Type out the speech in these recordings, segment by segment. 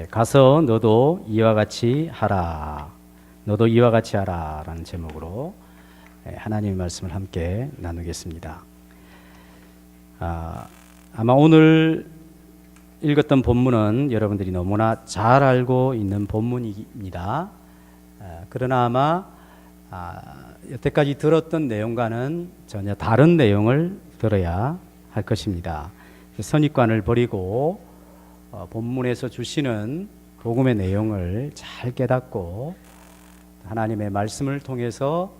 가서 너도 이와 같이 하라. 너도 이와 같이 하라 라는 제목으로 하나님의 말씀을 함께 나누겠습니다. 아마 오늘 읽었던 본문은 여러분들이 너무나 잘 알고 있는 본문입니다. 그러나 아마 여태까지 들었던 내용과는 전혀 다른 내용을 들어야 할 것입니다. 선입관을 버리고 본문에서 주시는 복음의 내용을 잘 깨닫고 하나님의 말씀을 통해서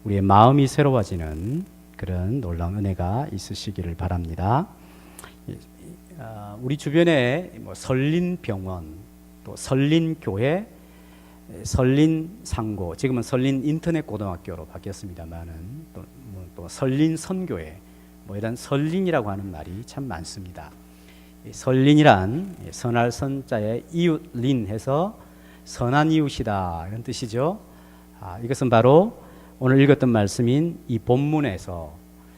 우리의 마음이 새로워지는 그런 놀라운 은혜가 있으시기를 바랍니다. 우리 주변에 설린병원, 또 설린교회, 설린상고, 지금은 설린인터넷고등학교로 바뀌었습니다만은 또 설린선교회, 이런 설린이라고 하는 말이 참 많습니다. 설린이란 선할 선자에 이웃린 해서 선한 이웃이다 이런 뜻이죠. 이것은 바로 오늘 읽었던 말씀인 이 본문에서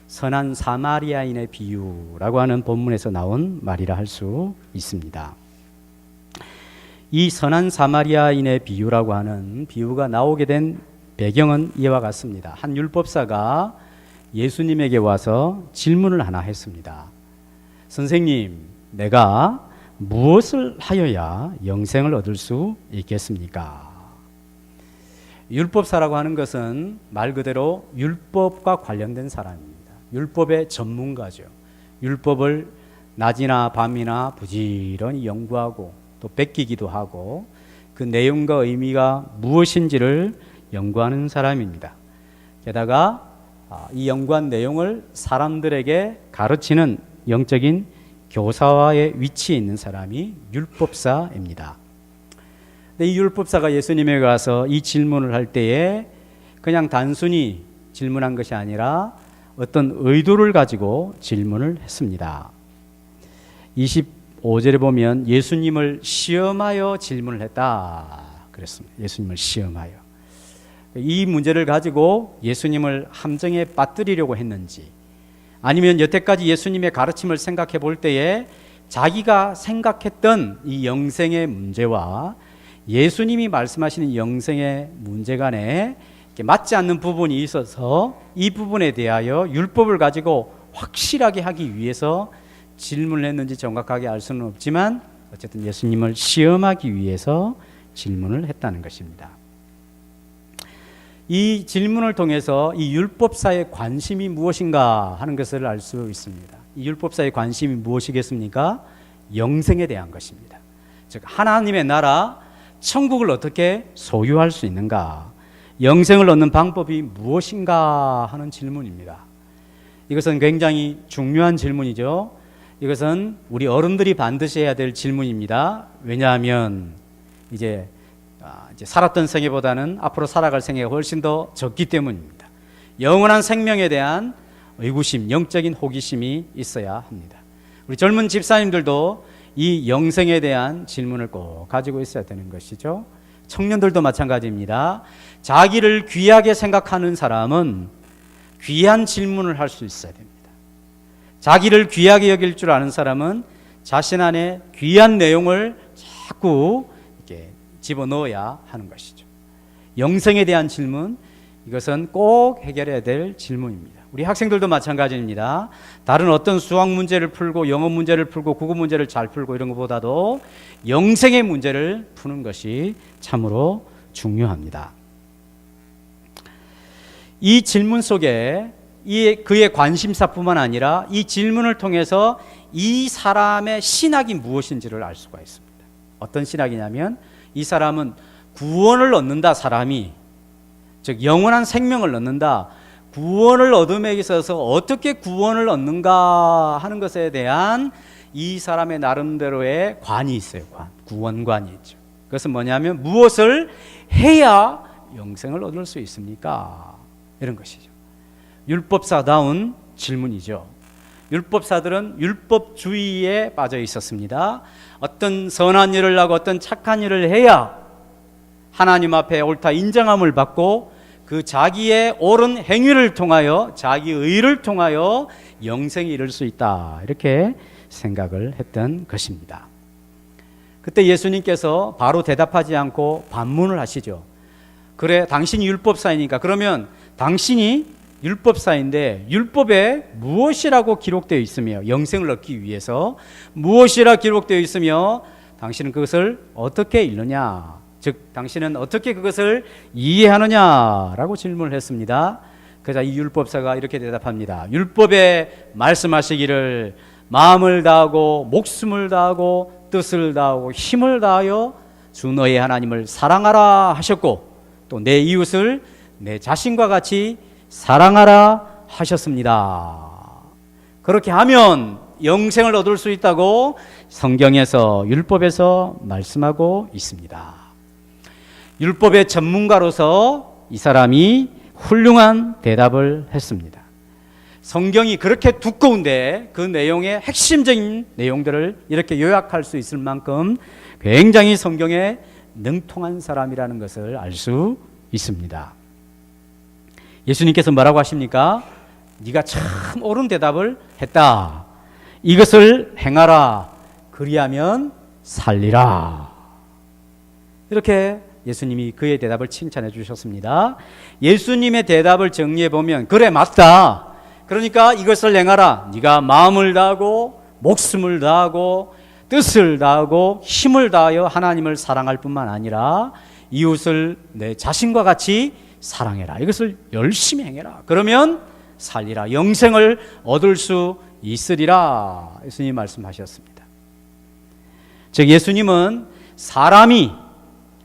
선한 사마리아인의 비유라고 하는 본문에서 나온 말이라 할 수 있습니다. 이 선한 사마리아인의 비유라고 하는 비유가 나오게 된 배경은 이와 같습니다. 한 율법사가 예수님에게 와서 질문을 하나 했습니다. 선생님, 내가 무엇을 하여야 영생을 얻을 수 있겠습니까? 율법사라고 하는 것은 말 그대로 율법과 관련된 사람입니다. 율법의 전문가죠. 율법을 낮이나 밤이나 부지런히 연구하고 또 베끼기도 하고 그 내용과 의미가 무엇인지를 연구하는 사람입니다. 게다가 이 연구한 내용을 사람들에게 가르치는 영적인 교사와의 위치에 있는 사람이 율법사입니다. 근데 이 율법사가 예수님에게 가서 이 질문을 할 때에 그냥 단순히 질문한 것이 아니라 어떤 의도를 가지고 질문을 했습니다. 25절에 보면 예수님을 시험하여 질문을 했다 그랬습니다. 예수님을 시험하여. 이 문제를 가지고 예수님을 함정에 빠뜨리려고 했는지, 아니면 여태까지 예수님의 가르침을 생각해 볼 때에 자기가 생각했던 이 영생의 문제와 예수님이 말씀하시는 영생의 문제 간에 맞지 않는 부분이 있어서 이 부분에 대하여 율법을 가지고 확실하게 하기 위해서 질문을 했는지 정확하게 알 수는 없지만 어쨌든 예수님을 시험하기 위해서 질문을 했다는 것입니다. 이 질문을 통해서 이 율법사의 관심이 무엇인가 하는 것을 알 수 있습니다. 이 율법사의 관심이 무엇이겠습니까? 영생에 대한 것입니다. 즉 하나님의 나라, 천국을 어떻게 소유할 수 있는가, 영생을 얻는 방법이 무엇인가 하는 질문입니다. 이것은 굉장히 중요한 질문이죠. 이것은 우리 어른들이 반드시 해야 될 질문입니다. 왜냐하면 이제 살았던 생애보다는 앞으로 살아갈 생애가 훨씬 더 적기 때문입니다. 영원한 생명에 대한 의구심, 영적인 호기심이 있어야 합니다. 우리 젊은 집사님들도 이 영생에 대한 질문을 꼭 가지고 있어야 되는 것이죠. 청년들도 마찬가지입니다. 자기를 귀하게 생각하는 사람은 귀한 질문을 할 수 있어야 됩니다. 자기를 귀하게 여길 줄 아는 사람은 자신 안에 귀한 내용을 자꾸 이렇게 집어넣어야 하는 것이죠. 영생에 대한 질문, 이것은 꼭 해결해야 될 질문입니다. 우리 학생들도 마찬가지입니다. 다른 어떤 수학 문제를 풀고 영어 문제를 풀고 국어 문제를 잘 풀고 이런 것보다도 영생의 문제를 푸는 것이 참으로 중요합니다. 이 질문 속에 그의 관심사뿐만 아니라 이 질문을 통해서 이 사람의 신학이 무엇인지를 알 수가 있습니다. 어떤 신학이냐면 이 사람은 구원을 얻는다, 사람이 즉 영원한 생명을 얻는다, 구원을 얻음에 있어서 어떻게 구원을 얻는가 하는 것에 대한 이 사람의 나름대로의 관이 있어요. 구원관이 있죠. 그것은 뭐냐면 무엇을 해야 영생을 얻을 수 있습니까? 이런 것이죠. 율법사다운 질문이죠. 율법사들은 율법주의에 빠져 있었습니다. 어떤 선한 일을 하고 어떤 착한 일을 해야 하나님 앞에 옳다 인정함을 받고 그 자기의 옳은 행위를 통하여 자기 의를 통하여 영생에 이를 수 있다, 이렇게 생각을 했던 것입니다. 그때 예수님께서 바로 대답하지 않고 반문을 하시죠. 그래, 당신이 율법사이니까 그러면 당신이 율법사인데 율법에 무엇이라고 기록되어 있으며 영생을 얻기 위해서 무엇이라 기록되어 있으며 당신은 그것을 어떻게 읽느냐, 즉 당신은 어떻게 그것을 이해하느냐라고 질문을 했습니다. 그래서 이 율법사가 이렇게 대답합니다. 율법에 말씀하시기를 마음을 다하고 목숨을 다하고 뜻을 다하고 힘을 다하여 주 너의 하나님을 사랑하라 하셨고 또 내 이웃을 내 자신과 같이 사랑하라 하셨습니다. 그렇게 하면 영생을 얻을 수 있다고 성경에서 율법에서 말씀하고 있습니다. 율법의 전문가로서 이 사람이 훌륭한 대답을 했습니다. 성경이 그렇게 두꺼운데 그 내용의 핵심적인 내용들을 이렇게 요약할 수 있을 만큼 굉장히 성경에 능통한 사람이라는 것을 알 수 있습니다. 예수님께서 뭐라고 하십니까? 네가 참 옳은 대답을 했다. 이것을 행하라. 그리하면 살리라. 이렇게 예수님이 그의 대답을 칭찬해 주셨습니다. 예수님의 대답을 정리해 보면 그래 맞다. 그러니까 이것을 행하라. 네가 마음을 다하고 목숨을 다하고 뜻을 다하고 힘을 다하여 하나님을 사랑할 뿐만 아니라 이웃을 내 자신과 같이 사랑해라. 이것을 열심히 행해라. 그러면 살리라. 영생을 얻을 수 있으리라. 예수님이 말씀하셨습니다. 즉 예수님은 사람이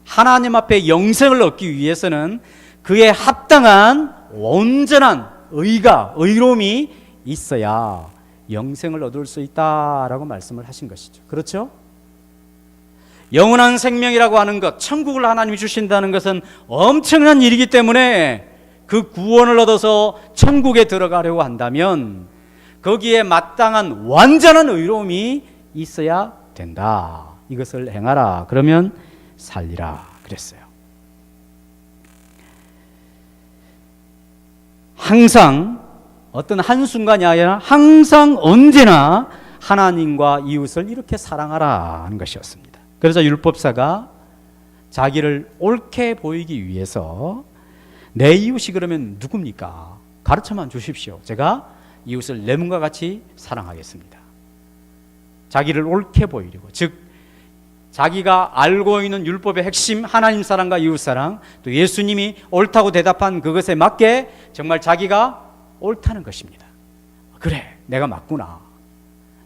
하나님 앞에 영생을 얻기 위해서는 그에 합당한 온전한 의가, 의로움이 있어야 영생을 얻을 수 있다라고 말씀을 하신 것이죠. 그렇죠? 영원한 생명이라고 하는 것, 천국을 하나님이 주신다는 것은 엄청난 일이기 때문에 그 구원을 얻어서 천국에 들어가려고 한다면 거기에 마땅한 완전한 의로움이 있어야 된다. 이것을 행하라. 그러면 살리라. 그랬어요. 항상 어떤 한순간이 아니라 항상 언제나 하나님과 이웃을 이렇게 사랑하라 하는 것이었습니다. 그래서 율법사가 자기를 옳게 보이기 위해서 내 이웃이 그러면 누굽니까? 가르쳐만 주십시오. 제가 이웃을 내 몸과 같이 사랑하겠습니다. 자기를 옳게 보이려고, 즉 자기가 알고 있는 율법의 핵심 하나님 사랑과 이웃 사랑, 또 예수님이 옳다고 대답한 그것에 맞게 정말 자기가 옳다는 것입니다. 그래, 내가 맞구나.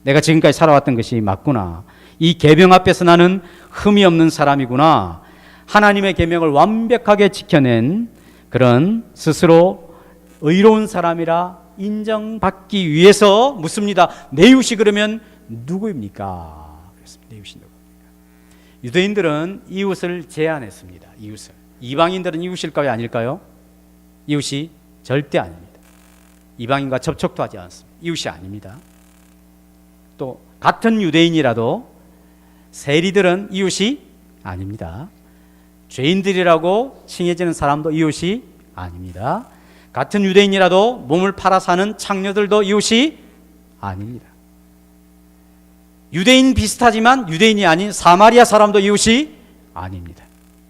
내가 지금까지 살아왔던 것이 맞구나. 이 계명 앞에서 나는 흠이 없는 사람이구나. 하나님의 계명을 완벽하게 지켜낸 그런 스스로 의로운 사람이라 인정받기 위해서 묻습니다. 내 이웃이 그러면 누구입니까? 그랬습니다. 내 이웃이 누구입니까? 유대인들은 이웃을 제한했습니다. 이웃을. 이방인들은 이웃일까요? 아닐까요? 이웃이 절대 아닙니다. 이방인과 접촉도 하지 않습니다. 이웃이 아닙니다. 또 같은 유대인이라도 세리들은 이웃이 아닙니다. 죄인들이라고 칭해지는 사람도 이웃이 아닙니다. 같은 유대인이라도 몸을 팔아 사는 창녀들도 이웃이 아닙니다. 유대인 비슷하지만 유대인이 아닌 사마리아 사람도 이웃이 아닙니다.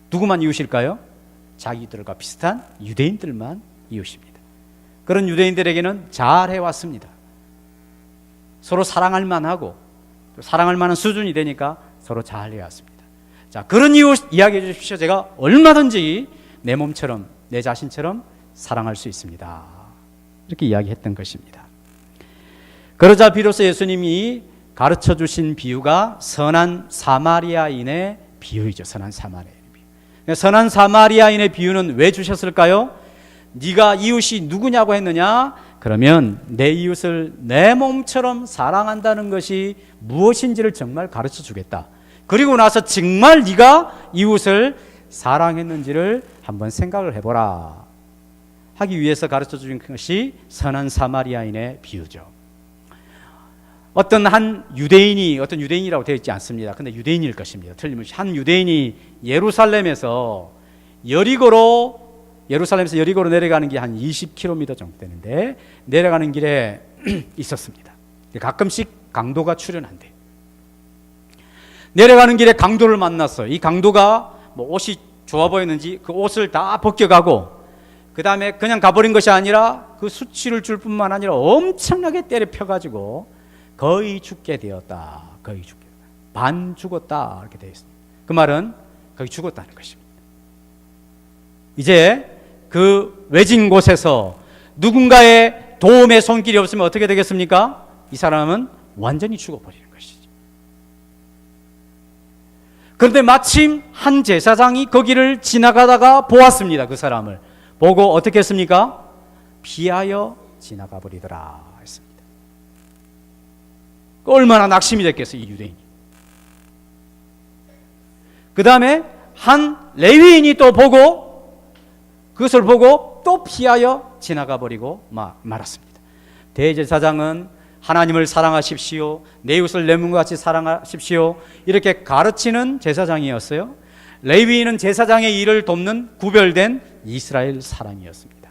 누구만 이웃일까요? 자기들과 비슷한 유대인들만 이웃입니다. 그런 유대인들에게는 잘 해왔습니다. 서로 사랑할 만하고 사랑할 만한 수준이 되니까 서로 잘 해왔습니다. 자, 그런 이웃 이야기해 주십시오. 제가 얼마든지 내 몸처럼 내 자신처럼 사랑할 수 있습니다. 이렇게 이야기했던 것입니다. 그러자 비로소 예수님이 가르쳐 주신 비유가 선한 사마리아인의 비유이죠. 선한 사마리아인의 비유. 선한 사마리아인의 비유는 왜 주셨을까요? 네가 이웃이 누구냐고 했느냐? 그러면 내 이웃을 내 몸처럼 사랑한다는 것이 무엇인지를 정말 가르쳐 주겠다. 그리고 나서 정말 네가 이웃을 사랑했는지를 한번 생각을 해보라 하기 위해서 가르쳐 주신 것이 선한 사마리아인의 비유죠. 어떤 한 유대인이, 어떤 유대인이라고 되어 있지 않습니다. 근데 유대인일 것입니다. 틀림없이 한 유대인이 예루살렘에서 여리고로 내려가는 게 한 20km 정도 되는데 내려가는 길에 있었습니다. 가끔씩 강도가 출현한대. 내려가는 길에 강도를 만났어요. 이 강도가 뭐 옷이 좋아 보였는지 그 옷을 다 벗겨가고, 그 다음에 그냥 가버린 것이 아니라 그 수치를 줄 뿐만 아니라 엄청나게 때려 펴가지고 거의 죽게 되었다. 거의 죽게 되었다. 반 죽었다. 이렇게 되어 있습니다. 그 말은 거의 죽었다는 것입니다. 이제 그 외진 곳에서 누군가의 도움의 손길이 없으면 어떻게 되겠습니까? 이 사람은 완전히 죽어버리는 것이죠. 그런데 마침 한 제사장이 거기를 지나가다가 보았습니다. 그 사람을 보고 어떻게 했습니까? 피하여 지나가 버리더라 했습니다. 얼마나 낙심이 됐겠어요, 이 유대인이. 그 다음에 한 레위인이 또 보고, 그것을 보고 또 피하여 지나가 버리고 말았습니다. 대제사장은 하나님을 사랑하십시오, 내 이웃을 내 몸과 같이 사랑하십시오, 이렇게 가르치는 제사장이었어요. 레위인은 제사장의 일을 돕는 구별된 이스라엘 사람이었습니다.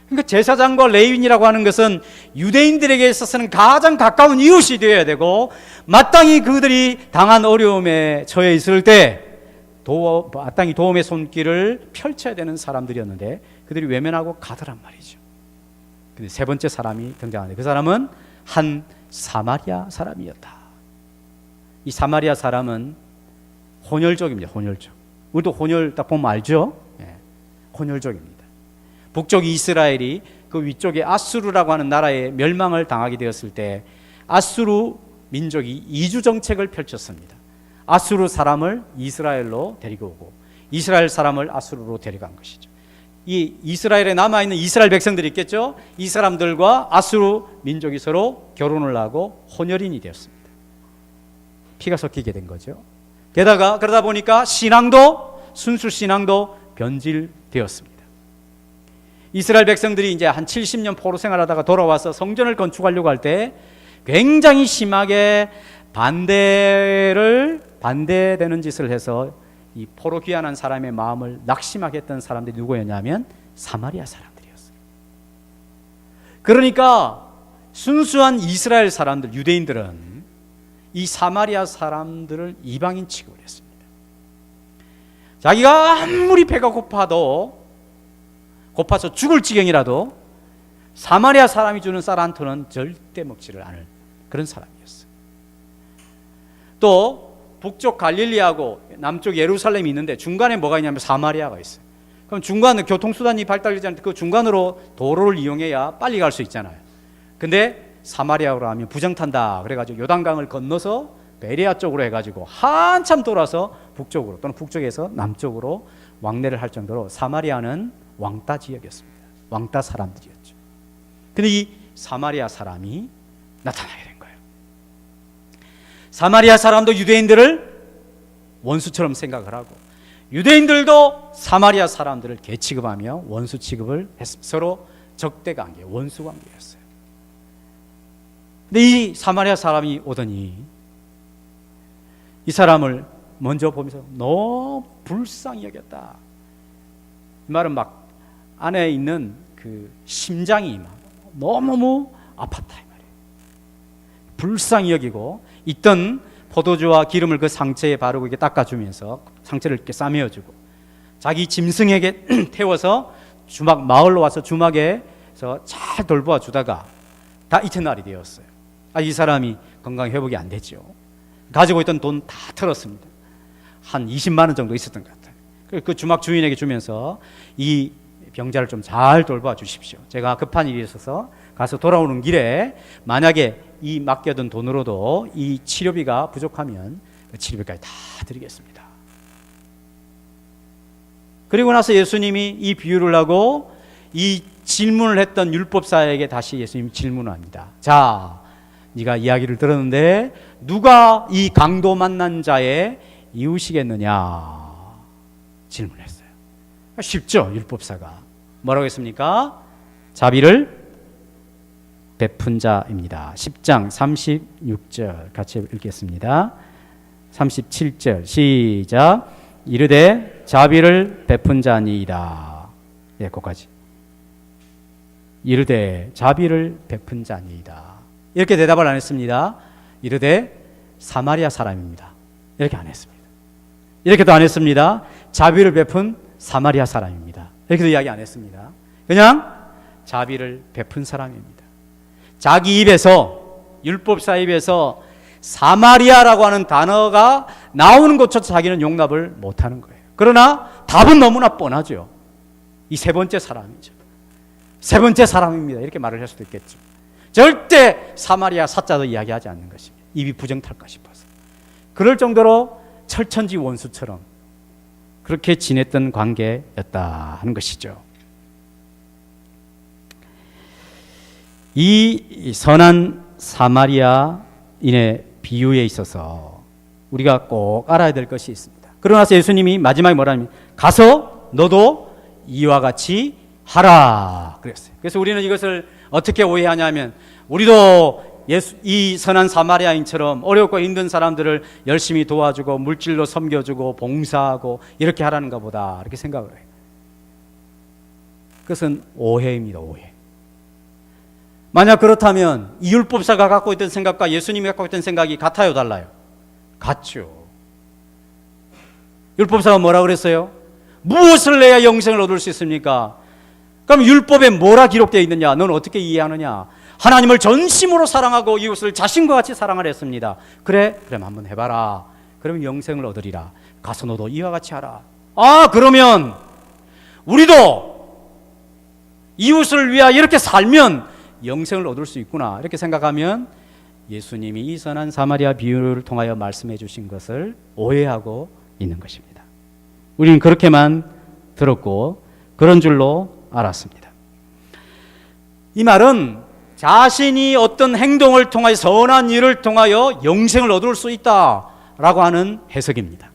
그러니까 제사장과 레위인이라고 하는 것은 유대인들에게 있어서는 가장 가까운 이웃이 되어야 되고, 마땅히 그들이 당한 어려움에 처해 있을 때 마땅히 도움의 손길을 펼쳐야 되는 사람들이었는데 그들이 외면하고 가더란 말이죠. 근데 세 번째 사람이 등장하는데 그 사람은 한 사마리아 사람이었다. 이 사마리아 사람은 혼혈족입니다. 혼혈족. 우리도 혼혈 딱 보면 알죠? 네. 혼혈족입니다. 북쪽 이스라엘이 그 위쪽에 아수르라고 하는 나라에 멸망을 당하게 되었을 때 아수르 민족이 이주 정책을 펼쳤습니다. 아수르 사람을 이스라엘로 데리고 오고 이스라엘 사람을 아수르로 데려간 것이죠. 이 이스라엘에 남아있는 이스라엘 백성들이 있겠죠. 이 사람들과 아수르 민족이 서로 결혼을 하고 혼혈인이 되었습니다. 피가 섞이게 된 거죠. 게다가 그러다 보니까 순수 신앙도 변질되었습니다. 이스라엘 백성들이 이제 한 70년 포로 생활하다가 돌아와서 성전을 건축하려고 할 때 굉장히 심하게 반대되는 짓을 해서 이 포로 귀환한 사람의 마음을 낙심하게 했던 사람들이 누구였냐면 사마리아 사람들이었어요. 그러니까 순수한 이스라엘 사람들, 유대인들은 이 사마리아 사람들을 이방인 취급을 했습니다. 자기가 아무리 배가 고파서 죽을 지경이라도 사마리아 사람이 주는 쌀 한 톨은 절대 먹지를 않을 그런 사람이었어요. 또 북쪽 갈릴리하고 남쪽 예루살렘이 있는데 중간에 뭐가 있냐면 사마리아가 있어요. 그럼 중간은 교통수단이 발달되지 않을 때 그 중간으로 도로를 이용해야 빨리 갈 수 있잖아요. 근데 사마리아로 하면 부정탄다 그래가지고 요단강을 건너서 베레아 쪽으로 해가지고 한참 돌아서 북쪽으로 또는 북쪽에서 남쪽으로 왕래를 할 정도로 사마리아는 왕따 지역이었습니다. 왕따 사람들이었죠. 근데 이 사마리아 사람이 나타나게 된 거예요. 사마리아 사람도 유대인들을 원수처럼 생각을 하고 유대인들도 사마리아 사람들을 개 취급하며 원수 취급을 했습니다. 서로 적대 관계, 원수 관계였어요. 근데 이 사마리아 사람이 오더니 이 사람을 먼저 보면서 너무 불쌍히 여겼다. 이 말은 막 안에 있는 그 심장이 막 너무너무 아팠다 이 말이에요. 불쌍히 여기고 있던 포도주와 기름을 그 상처에 바르고 이렇게 닦아주면서 상처를 이렇게 싸매어주고 자기 짐승에게 태워서 마을로 와서 주막에서 잘 돌보아 주다가 다 이튿날이 되었어요. 이 사람이 건강 회복이 안 됐죠. 가지고 있던 돈 다 털었습니다. 한 20만 원 정도 있었던 것 같아요. 그 주막 주인에게 주면서 이 병자를 좀 잘 돌봐 주십시오. 제가 급한 일이 있어서 가서 돌아오는 길에 만약에 이 맡겨둔 돈으로도 이 치료비가 부족하면 그 치료비까지 다 드리겠습니다. 그리고 나서 예수님이 이 비유를 하고 이 질문을 했던 율법사에게 다시 예수님이 질문을 합니다. 자, 네가 이야기를 들었는데 누가 이 강도 만난 자의 이웃이겠느냐 질문했어요. 쉽죠. 율법사가 뭐라고 했습니까? 자비를 베푼 자입니다. 10장 36절 같이 읽겠습니다. 37절 시작. 이르되 자비를 베푼 자니이다. 예, 거기까지. 이르되 자비를 베푼 자니이다. 이렇게 대답을 안 했습니다. 이르되 사마리아 사람입니다. 이렇게 안 했습니다. 이렇게도 안 했습니다. 자비를 베푼 사마리아 사람입니다. 이렇게도 이야기 안 했습니다. 그냥 자비를 베푼 사람입니다. 자기 입에서, 율법사 입에서 사마리아라고 하는 단어가 나오는 것조차 자기는 용납을 못하는 거예요. 그러나 답은 너무나 뻔하죠. 이 세 번째 사람이죠. 세 번째 사람입니다. 이렇게 말을 할 수도 있겠죠. 절대 사마리아 사자도 이야기하지 않는 것입니다. 입이 부정탈까 싶어서. 그럴 정도로 철천지 원수처럼 그렇게 지냈던 관계였다 하는 것이죠. 이 선한 사마리아인의 비유에 있어서 우리가 꼭 알아야 될 것이 있습니다. 그러고 나서 예수님이 마지막에 뭐라냐면 가서 너도 이와 같이 하라 그랬어요. 그래서 우리는 이것을 어떻게 오해하냐면 우리도 이 선한 사마리아인처럼 어렵고 힘든 사람들을 열심히 도와주고 물질로 섬겨주고 봉사하고 이렇게 하라는가 보다 이렇게 생각을 해요. 그것은 오해입니다. 오해. 만약 그렇다면 이 율법사가 갖고 있던 생각과 예수님이 갖고 있던 생각이 같아요, 달라요? 같죠. 율법사가 뭐라 그랬어요? 무엇을 내야 영생을 얻을 수 있습니까? 그럼 율법에 뭐라 기록되어 있느냐? 넌 어떻게 이해하느냐? 하나님을 전심으로 사랑하고 이웃을 자신과 같이 사랑을 했습니다. 그래? 그럼 한번 해봐라. 그러면 영생을 얻으리라. 가서 너도 이와 같이 하라. 아, 그러면 우리도 이웃을 위하여 이렇게 살면 영생을 얻을 수 있구나. 이렇게 생각하면 예수님이 이 선한 사마리아 비유를 통하여 말씀해 주신 것을 오해하고 있는 것입니다. 우리는 그렇게만 들었고 그런 줄로 알았습니다. 이 말은 자신이 어떤 행동을 통하여 선한 일을 통하여 영생을 얻을 수 있다라고 하는 해석입니다.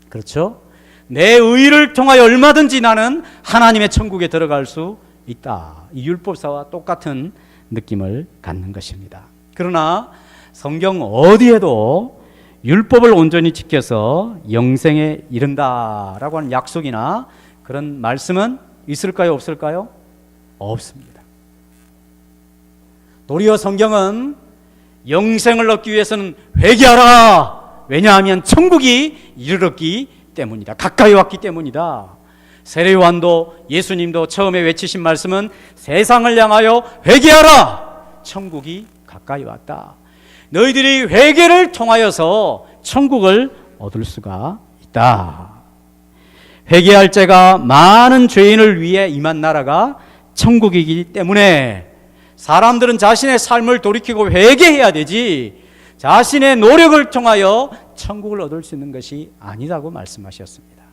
그렇죠? 내 의를 통하여 얼마든지 나는 하나님의 천국에 들어갈 수 있다. 이 율법사와 똑같은 느낌을 갖는 것입니다. 그러나 성경 어디에도 율법을 온전히 지켜서 영생에 이른다라고 하는 약속이나 그런 말씀은 있을까요? 없을까요? 없습니다. 도리어 성경은 영생을 얻기 위해서는 회개하라. 왜냐하면 천국이 이르렀기 때문이다. 가까이 왔기 때문이다. 세례요한도 예수님도 처음에 외치신 말씀은 세상을 향하여 회개하라. 천국이 가까이 왔다. 너희들이 회개를 통하여서 천국을 얻을 수가 있다. 회개할 자가 많은 죄인을 위해 임한 나라가 천국이기 때문에 사람들은 자신의 삶을 돌이키고 회개해야 되지 자신의 노력을 통하여 천국을 얻을 수 있는 것이 아니라고 말씀하셨습니다.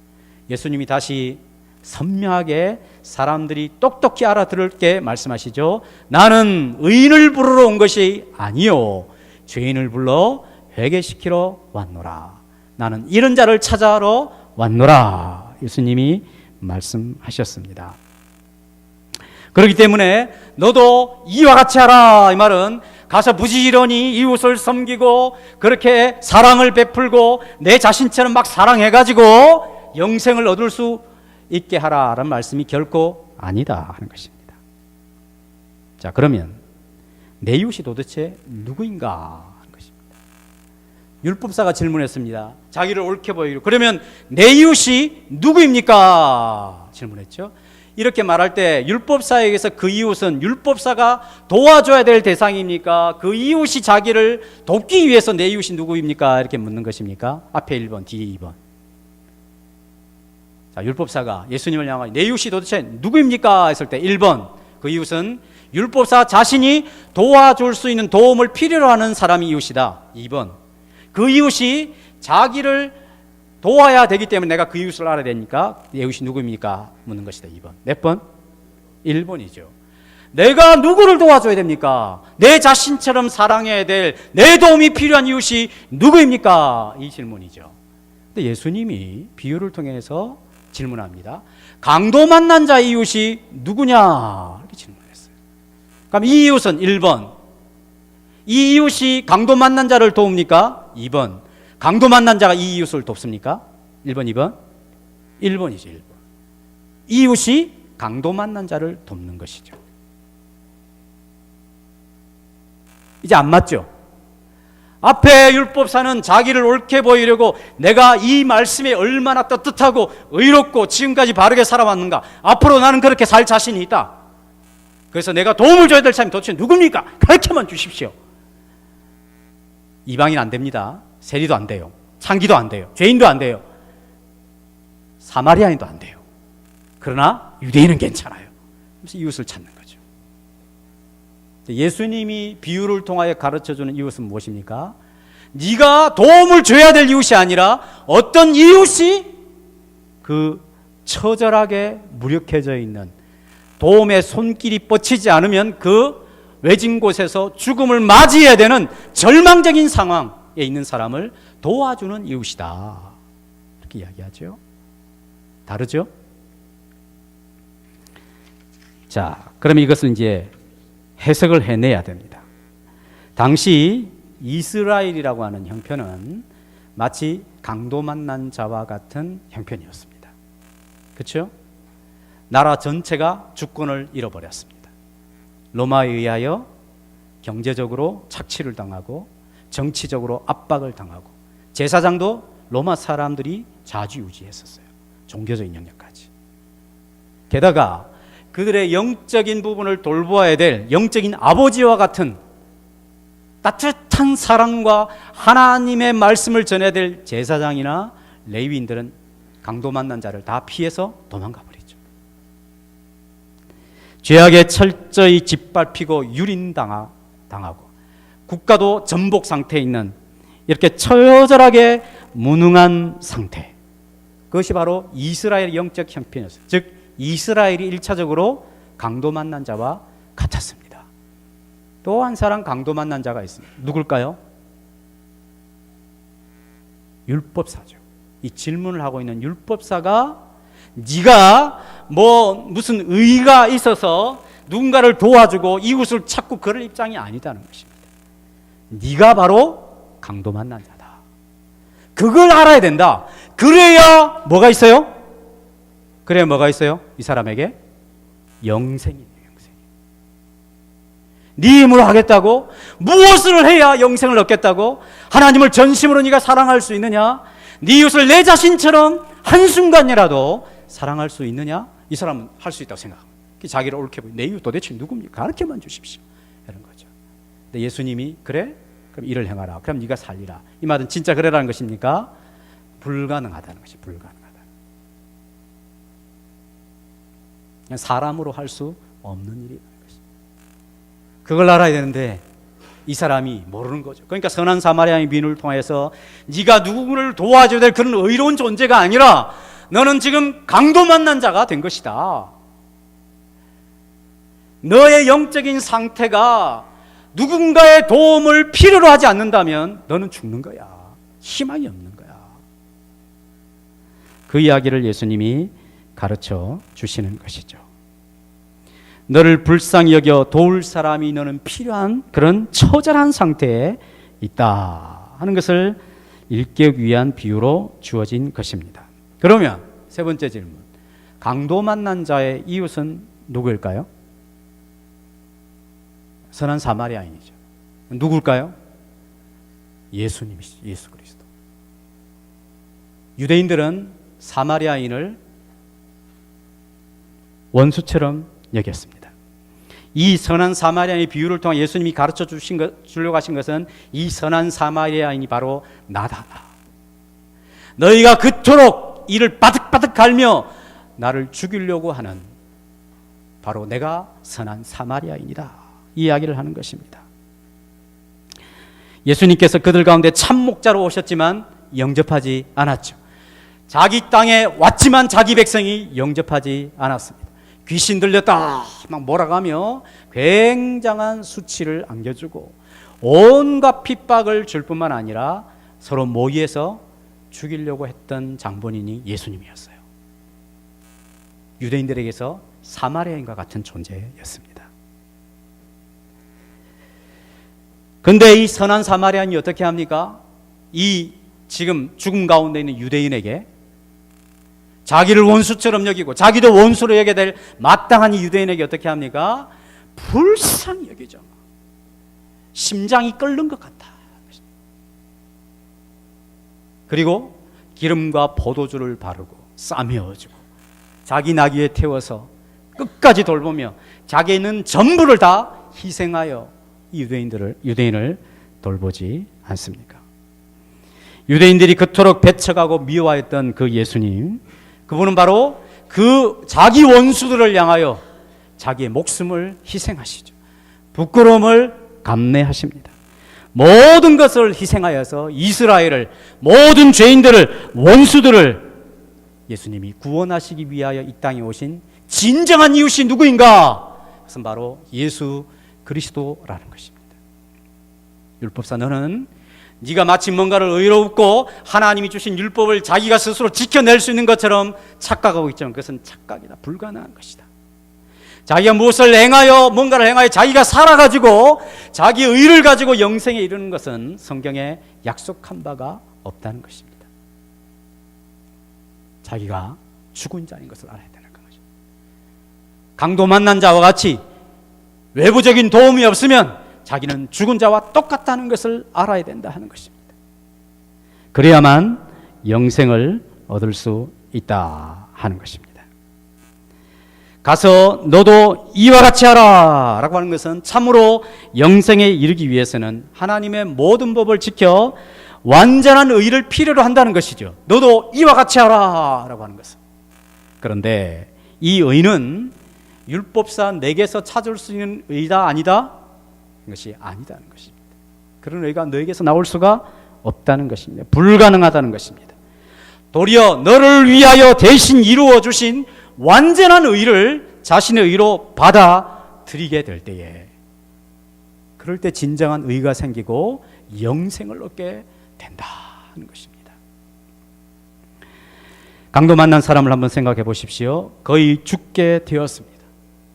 예수님이 다시 선명하게 사람들이 똑똑히 알아들을게 말씀하시죠. 나는 의인을 부르러 온 것이 아니요 죄인을 불러 회개시키러 왔노라. 나는 이런 자를 찾아러 왔노라. 예수님이 말씀하셨습니다. 그렇기 때문에 너도 이와 같이 하라. 이 말은 가서 부지런히 이웃을 섬기고 그렇게 사랑을 베풀고 내 자신처럼 막 사랑해가지고 영생을 얻을 수 있게 하라라는 말씀이 결코 아니다 하는 것입니다. 자, 그러면 내 이웃이 도대체 누구인가 하는 것입니다. 율법사가 질문했습니다. 자기를 옳게 보이기로. 그러면 내 이웃이 누구입니까? 질문했죠. 이렇게 말할 때 율법사에게서 그 이웃은 율법사가 도와줘야 될 대상입니까? 그 이웃이 자기를 돕기 위해서 내 이웃이 누구입니까? 이렇게 묻는 것입니까? 앞에 1번, 뒤에 2번. 자, 율법사가 예수님을 향하여 내 이웃이 도대체 누구입니까? 했을 때 1번, 그 이웃은 율법사 자신이 도와줄 수 있는 도움을 필요로 하는 사람이 이웃이다. 2번, 그 이웃이 자기를 도와야 되기 때문에 내가 그 이웃을 알아야 되니까 내 이웃이 누구입니까? 묻는 것이다. 2번. 몇 번? 1번이죠. 내가 누구를 도와줘야 됩니까? 내 자신처럼 사랑해야 될 내 도움이 필요한 이웃이 누구입니까? 이 질문이죠. 근데 예수님이 비유를 통해서 질문합니다. 강도 만난 자 이웃이 누구냐? 이렇게 질문했어요. 그럼 이 이웃은 1번. 이 이웃이 강도 만난 자를 도웁니까? 2번. 강도 만난 자가 이 이웃을 돕습니까? 1번, 2번? 1번이죠, 1번. 이웃이 강도 만난 자를 돕는 것이죠. 이제 안 맞죠? 앞에 율법사는 자기를 옳게 보이려고 내가 이 말씀에 얼마나 떳떳하고 의롭고 지금까지 바르게 살아왔는가, 앞으로 나는 그렇게 살 자신이 있다, 그래서 내가 도움을 줘야 될 사람이 도대체 누굽니까? 가르쳐만 주십시오. 이방인 안 됩니다. 세리도 안 돼요. 창기도 안 돼요. 죄인도 안 돼요. 사마리아인도 안 돼요. 그러나 유대인은 괜찮아요. 그래서 이웃을 찾는 거죠. 예수님이 비유를 통하여 가르쳐주는 이웃은 무엇입니까? 네가 도움을 줘야 될 이웃이 아니라 어떤 이웃이 그 처절하게 무력해져 있는, 도움의 손길이 뻗치지 않으면 그 외진 곳에서 죽음을 맞이해야 되는 절망적인 상황에 있는 사람을 도와주는 이웃이다, 이렇게 이야기하죠. 다르죠? 자, 그러면 이것을 이제 해석을 해내야 됩니다. 당시 이스라엘이라고 하는 형편은 마치 강도 만난 자와 같은 형편이었습니다. 그렇죠? 나라 전체가 주권을 잃어버렸습니다. 로마에 의하여 경제적으로 착취를 당하고 정치적으로 압박을 당하고 제사장도 로마 사람들이 좌지우지했었어요. 종교적인 영역까지. 게다가 그들의 영적인 부분을 돌보아야 될 영적인 아버지와 같은 따뜻한 사랑과 하나님의 말씀을 전해야 될 제사장이나 레위인들은 강도 만난 자를 다 피해서 도망가 버리죠. 죄악에 철저히 짓밟히고 유린당하고 국가도 전복 상태에 있는 이렇게 처절하게 무능한 상태, 그것이 바로 이스라엘의 영적 형편이었어요. 즉 이스라엘이 1차적으로 강도 만난 자와 같았습니다. 또 한 사람 강도 만난 자가 있습니다. 누굴까요? 율법사죠. 이 질문을 하고 있는 율법사가 네가 무슨 의의가 있어서 누군가를 도와주고 이웃을 찾고 그럴 입장이 아니다는 것입니다. 네가 바로 강도 만난 자다. 그걸 알아야 된다. 그래야 뭐가 있어요? 그래야 뭐가 있어요? 이 사람에게 영생이 있네요. 영생. 네 힘으로 하겠다고? 무엇을 해야 영생을 얻겠다고? 하나님을 전심으로 네가 사랑할 수 있느냐? 네 이웃을 내 자신처럼 한순간이라도 사랑할 수 있느냐? 이 사람은 할 수 있다고 생각합니다. 자기를 옳게 보이, 내 이웃 도대체 누굽니까? 가르쳐만 주십시오, 이런 거죠. 근데 예수님이 그래? 그럼 이를 행하라. 그럼 네가 살리라. 이 말은 진짜 그래라는 것입니까? 불가능하다는 것이 불가능하다. 그냥 사람으로 할 수 없는 일이라는 것입니다. 그걸 알아야 되는데 이 사람이 모르는 거죠. 그러니까 선한 사마리아인의 비유를 통해서 네가 누구를 도와줘야 될 그런 의로운 존재가 아니라 너는 지금 강도 만난 자가 된 것이다. 너의 영적인 상태가 누군가의 도움을 필요로 하지 않는다면 너는 죽는 거야. 희망이 없는 거야. 그 이야기를 예수님이 가르쳐 주시는 것이죠. 너를 불쌍히 여겨 도울 사람이 너는 필요한 그런 처절한 상태에 있다 하는 것을 일깨우기 위한 비유로 주어진 것입니다. 그러면 세 번째 질문, 강도 만난 자의 이웃은 누구일까요? 선한 사마리아인이죠. 누굴까요? 예수님이시죠. 예수 그리스도. 유대인들은 사마리아인을 원수처럼 여겼습니다. 이 선한 사마리아인의 비유를 통해 예수님이 가르쳐 주려고 하신 것은 이 선한 사마리아인이 바로 나다. 너희가 그토록 이를 바득바득 갈며 나를 죽이려고 하는 바로 내가 선한 사마리아인이다. 이 이야기를 하는 것입니다. 예수님께서 그들 가운데 참목자로 오셨지만 영접하지 않았죠. 자기 땅에 왔지만 자기 백성이 영접하지 않았습니다. 귀신 들렸다 막 몰아가며 굉장한 수치를 안겨주고 온갖 핍박을 줄 뿐만 아니라 서로 모의해서 죽이려고 했던 장본인이 예수님이었어요. 유대인들에게서 사마리아인과 같은 존재였습니다. 근데 이 선한 사마리아인이 어떻게 합니까? 이 지금 죽음 가운데 있는 유대인에게, 자기를 원수처럼 여기고 자기도 원수로 여겨야 될 마땅한 이 유대인에게 어떻게 합니까? 불쌍히 여기죠. 심장이 끓는 것 같다. 그리고 기름과 포도주를 바르고 싸매어주고 자기 나귀에 태워서 끝까지 돌보며 자기에 있는 전부를 다 희생하여 유대인을 돌보지 않습니까? 유대인들이 그토록 배척하고 미워했던 그 예수님, 그분은 바로 그 자기 원수들을 향하여 자기의 목숨을 희생하시죠. 부끄러움을 감내하십니다. 모든 것을 희생하여서 이스라엘을, 모든 죄인들을, 원수들을 예수님이 구원하시기 위하여 이 땅에 오신 진정한 이웃이 누구인가? 그것은 바로 예수 그리스도라는 것입니다. 율법사, 너는 네가 마치 뭔가를 의롭고 하나님이 주신 율법을 자기가 스스로 지켜낼 수 있는 것처럼 착각하고 있지만 그것은 착각이다. 불가능한 것이다. 자기가 무엇을 행하여, 뭔가를 행하여 자기가 살아가지고 자기의 의를 가지고 영생에 이르는 것은 성경에 약속한 바가 없다는 것입니다. 자기가 죽은 자인 것을 알아야 되는 것입니다. 강도 만난 자와 같이 외부적인 도움이 없으면 자기는 죽은 자와 똑같다는 것을 알아야 된다 하는 것입니다. 그래야만 영생을 얻을 수 있다 하는 것입니다. 가서 너도 이와 같이 하라 라고 하는 것은 참으로 영생에 이르기 위해서는 하나님의 모든 법을 지켜 완전한 의를 필요로 한다는 것이죠. 너도 이와 같이 하라 라고 하는 것은. 그런데 이 의는 율법사 내게서 찾을 수 있는 의다 아니다? 이것이 아니다는 것입니다. 그런 의가 너에게서 나올 수가 없다는 것입니다. 불가능하다는 것입니다. 도리어 너를 위하여 대신 이루어 주신 완전한 의를 자신의 의로 받아들이게 될 때에, 그럴 때 진정한 의가 생기고 영생을 얻게 된다는 것입니다. 강도 만난 사람을 한번 생각해 보십시오. 거의 죽게 되었습니다.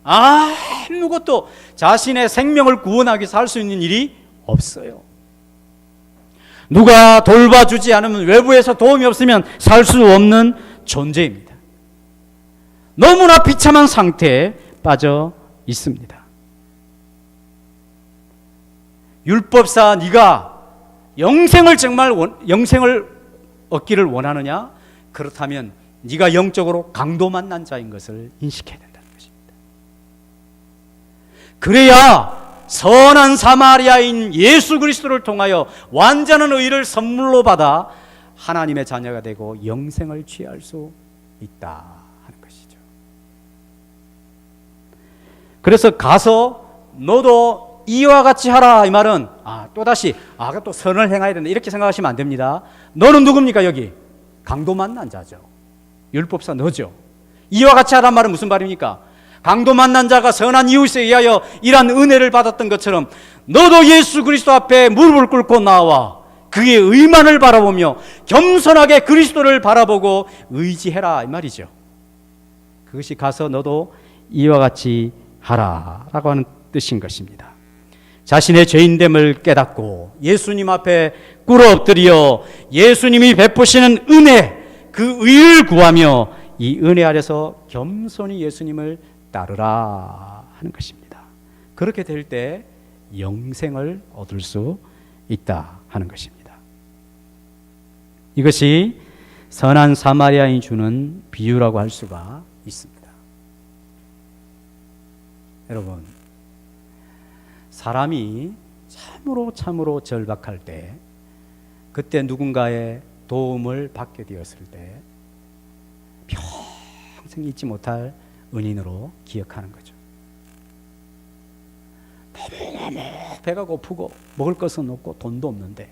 아무것도 자신의 생명을 구원하기 위해서 할 수 있는 일이 없어요. 누가 돌봐주지 않으면, 외부에서 도움이 없으면 살 수 없는 존재입니다. 너무나 비참한 상태에 빠져 있습니다. 율법사, 네가 영생을 정말 영생을 얻기를 원하느냐? 그렇다면 네가 영적으로 강도 만난 자인 것을 인식해야 된다는 것입니다. 그래야 선한 사마리아인 예수 그리스도를 통하여 완전한 의를 선물로 받아 하나님의 자녀가 되고 영생을 취할 수 있다 하는 것이죠. 그래서 가서 너도 이와 같이 하라, 이 말은 또다시 또 선을 행해야 된다 이렇게 생각하시면 안 됩니다. 너는 누굽니까? 여기 강도 만난 자죠. 율법사 너죠. 이와 같이 하란 말은 무슨 말입니까? 강도 만난 자가 선한 이웃에 의하여 이러한 은혜를 받았던 것처럼 너도 예수 그리스도 앞에 무릎을 꿇고 나와 그의 의만을 바라보며 겸손하게 그리스도를 바라보고 의지해라, 이 말이죠. 그것이 가서 너도 이와 같이 하라 라고 하는 뜻인 것입니다. 자신의 죄인됨을 깨닫고 예수님 앞에 꿇어 엎드려 예수님이 베푸시는 은혜, 그 의를 구하며 이 은혜 아래서 겸손히 예수님을 따르라 하는 것입니다. 그렇게 될 때 영생을 얻을 수 있다 하는 것입니다. 이것이 선한 사마리아인이 주는 비유라고 할 수가 있습니다. 여러분, 사람이 참으로 절박할 때, 그때 누군가의 도움을 받게 되었을 때 평생 잊지 못할 은인으로 기억하는 거죠. 너무너무 배가 고프고 먹을 것은 없고 돈도 없는데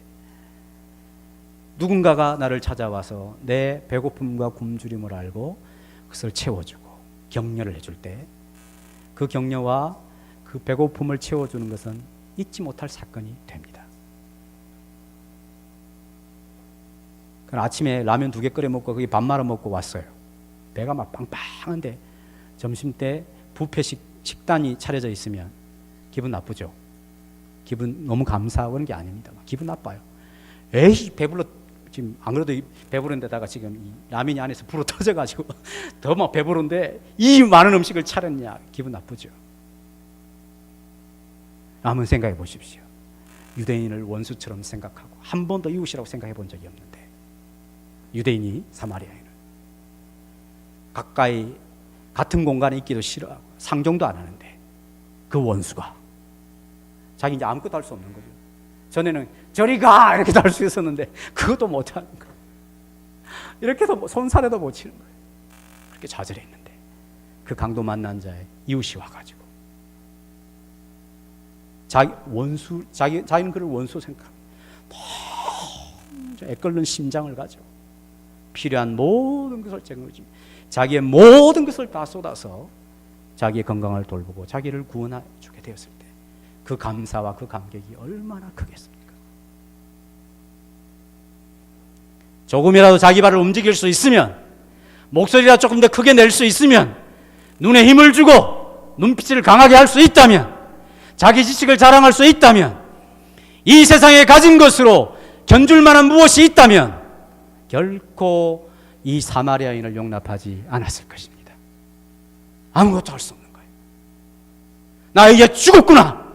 누군가가 나를 찾아와서 내 배고픔과 굶주림을 알고 그것을 채워주고 격려를 해줄 때 그 격려와 그 배고픔을 채워주는 것은 잊지 못할 사건이 됩니다. 아침에 라면 2개 끓여 먹고 거기 밥 말아 먹고 왔어요. 배가 막 빵빵한데 점심 때 뷔페 식단이 차려져 있으면 기분 나쁘죠. 기분 너무 감사하고 그런 게 아닙니다. 기분 나빠요. 에이 배불러, 지금 안 그래도 배부른데다가 지금 이 라면이 안에서 불어 터져가지고 더 막 배부른데 이 많은 음식을 차렸냐, 기분 나쁘죠. 한번 생각해 보십시오. 유대인을 원수처럼 생각하고 한 번도 이웃이라고 생각해 본 적이 없는데 유대인이 사마리아인을 가까이 같은 공간에 있기도 싫어하고 상종도 안 하는데 그 원수가 자기 이제 아무것도 할 수 없는 거죠. 전에는 저리 가 이렇게도 할 수 있었는데 그것도 못 하는 거예요. 이렇게도 손살에도 못 치는 거예요. 그렇게 좌절했는데 그 강도 만난 자의 이웃이 와가지고 자기는 그를 원수 생각합니다. 너무 애끓는 심장을 가지고 필요한 모든 것을 쟁여주며 자기의 모든 것을 다 쏟아서 자기의 건강을 돌보고 자기를 구원해 주게 되었을 때 그 감사와 그 감격이 얼마나 크겠습니까? 조금이라도 자기 발을 움직일 수 있으면, 목소리라도 조금 더 크게 낼 수 있으면, 눈에 힘을 주고 눈빛을 강하게 할 수 있다면, 자기 지식을 자랑할 수 있다면, 이 세상에 가진 것으로 견줄 만한 무엇이 있다면 결코 이 사마리아인을 용납하지 않았을 것입니다. 아무것도 할 수 없는 거예요. 나 이제 죽었구나.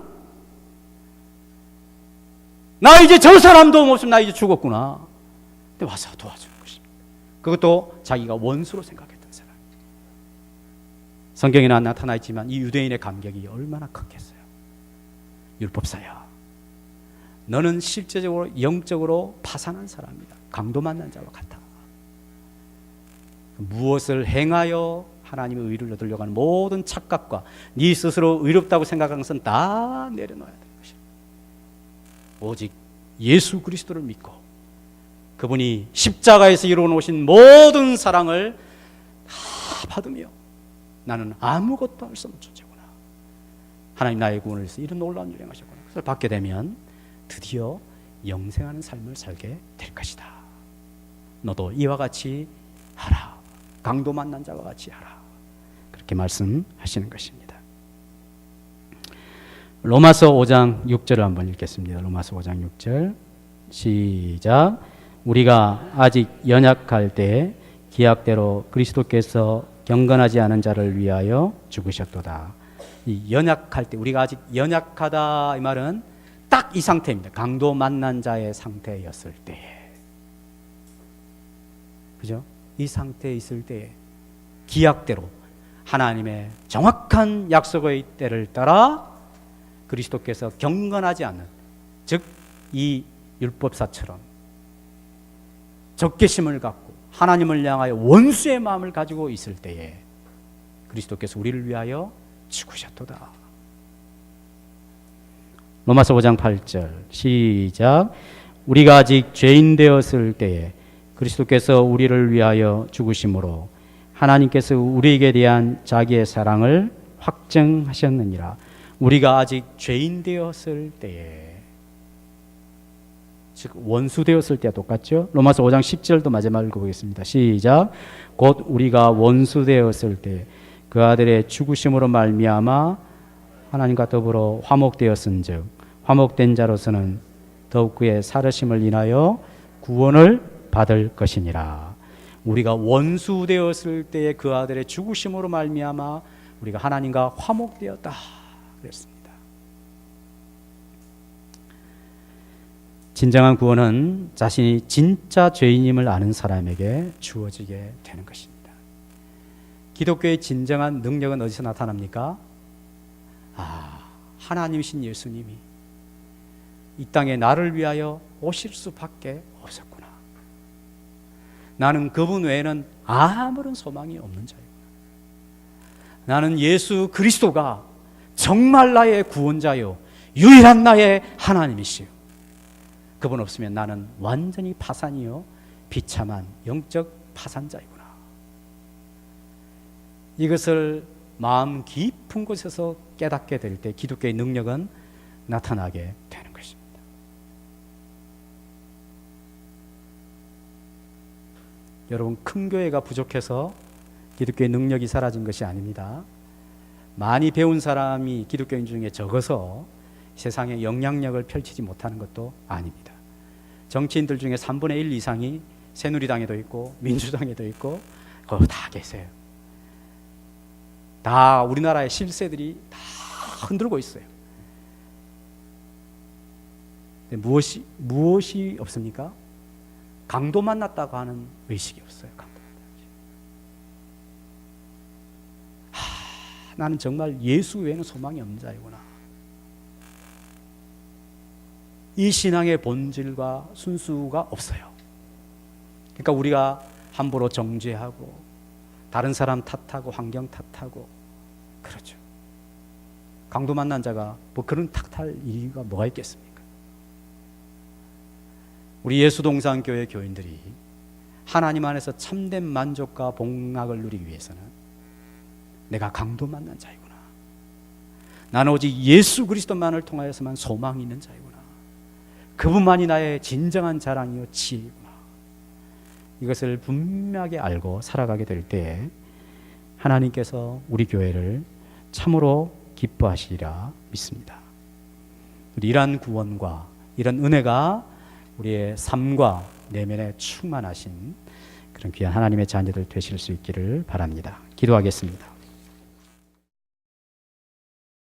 나 이제 저 사람도 없으면 나 이제 죽었구나. 근데 와서 도와주는 것입니다. 그것도 자기가 원수로 생각했던 사람. 성경에는 안 나타나 있지만 이 유대인의 감격이 얼마나 컸겠어요. 율법사야, 너는 실제적으로 영적으로 파산한 사람이다. 강도 만난 자와 같아. 무엇을 행하여 하나님의 의를 얻으려고 하는 모든 착각과 네 스스로 의롭다고 생각하는 것은 다 내려놓아야 되는 것입니다. 오직 예수 그리스도를 믿고 그분이 십자가에서 이루어놓으신 모든 사랑을 다 받으며 나는 아무것도 할 수 없는 존재구나. 하나님 나의 구원을 위해서 이런 놀라운 일을 행하셨구나. 그것을 받게 되면 드디어 영생하는 삶을 살게 될 것이다. 너도 이와 같이 하라. 강도 만난 자와 같이 하라. 그렇게 말씀하시는 것입니다. 로마서 5장 6절을 한번 읽겠습니다. 로마서 5장 6절 시작. 우리가 아직 연약할 때 기약대로 그리스도께서 경건하지 않은 자를 위하여 죽으셨도다. 이 연약할 때, 우리가 아직 연약하다 이 말은 딱 이 상태입니다. 강도 만난 자의 상태였을 때에, 그죠? 이 상태에 있을 때에 기약대로 하나님의 정확한 약속의 때를 따라 그리스도께서 경건하지 않는, 즉 이 율법사처럼 적개심을 갖고 하나님을 향하여 원수의 마음을 가지고 있을 때에 그리스도께서 우리를 위하여 죽으셨도다. 로마서 5장 8절 시작. 우리가 아직 죄인 되었을 때에 그리스도께서 우리를 위하여 죽으심으로 하나님께서 우리에게 대한 자기의 사랑을 확증하셨느니라. 우리가 아직 죄인 되었을 때에, 즉 원수 되었을 때와 똑같죠. 로마서 5장 10절도 마지막 읽어보겠습니다. 시작. 곧 우리가 원수 되었을 때 그 아들의 죽으심으로 말미암아 하나님과 더불어 화목되었은즉 화목된 자로서는 더욱 그의 살으심을 인하여 구원을 받을 것이니라. 우리가 원수 되었을 때에 그 아들의 죽으심으로 말미암아 우리가 하나님과 화목되었다 그랬습니다. 진정한 구원은 자신이 진짜 죄인임을 아는 사람에게 주어지게 되는 것입니다. 기독교의 진정한 능력은 어디서 나타납니까? 하나님이신 예수님이 이 땅에 나를 위하여 오실 수밖에 없었구나. 나는 그분 외에는 아무런 소망이 없는 자이구나. 나는 예수 그리스도가 정말 나의 구원자요 유일한 나의 하나님이시요. 그분 없으면 나는 완전히 파산이요 비참한 영적 파산자이구나. 이것을 마음 깊은 곳에서 깨닫게 될 때 기독교의 능력은 나타나게 되는 것입니다. 여러분, 큰 교회가 부족해서 기독교의 능력이 사라진 것이 아닙니다. 많이 배운 사람이 기독교인 중에 적어서 세상에 영향력을 펼치지 못하는 것도 아닙니다. 정치인들 중에 3분의 1 이상이 새누리당에도 있고 민주당에도 있고 거기 다 계세요. 다 우리나라의 실세들이 다 흔들고 있어요. 근데 무엇이 없습니까? 강도 만났다고 하는 의식이 없어요. 강도 만났지. 나는 정말 예수 외에는 소망이 없는 자이구나. 이 신앙의 본질과 순수가 없어요. 그러니까 우리가 함부로 정죄하고 다른 사람 탓하고 환경 탓하고 그렇죠. 강도 만난 자가 뭐 그런 탓할 이유가 뭐가 있겠습니까? 우리 예수동산교회 교인들이 하나님 안에서 참된 만족과 복락을 누리기 위해서는 내가 강도 만난 자이구나. 나는 오직 예수 그리스도만을 통하여서만 소망이 있는 자이구나. 그분만이 나의 진정한 자랑이요 지혜이구나. 이것을 분명하게 알고 살아가게 될 때 하나님께서 우리 교회를 참으로 기뻐하시리라 믿습니다. 우리 이러한 구원과 이런 은혜가 우리의 삶과 내면에 충만하신 그런 귀한 하나님의 자녀들 되실 수 있기를 바랍니다. 기도하겠습니다.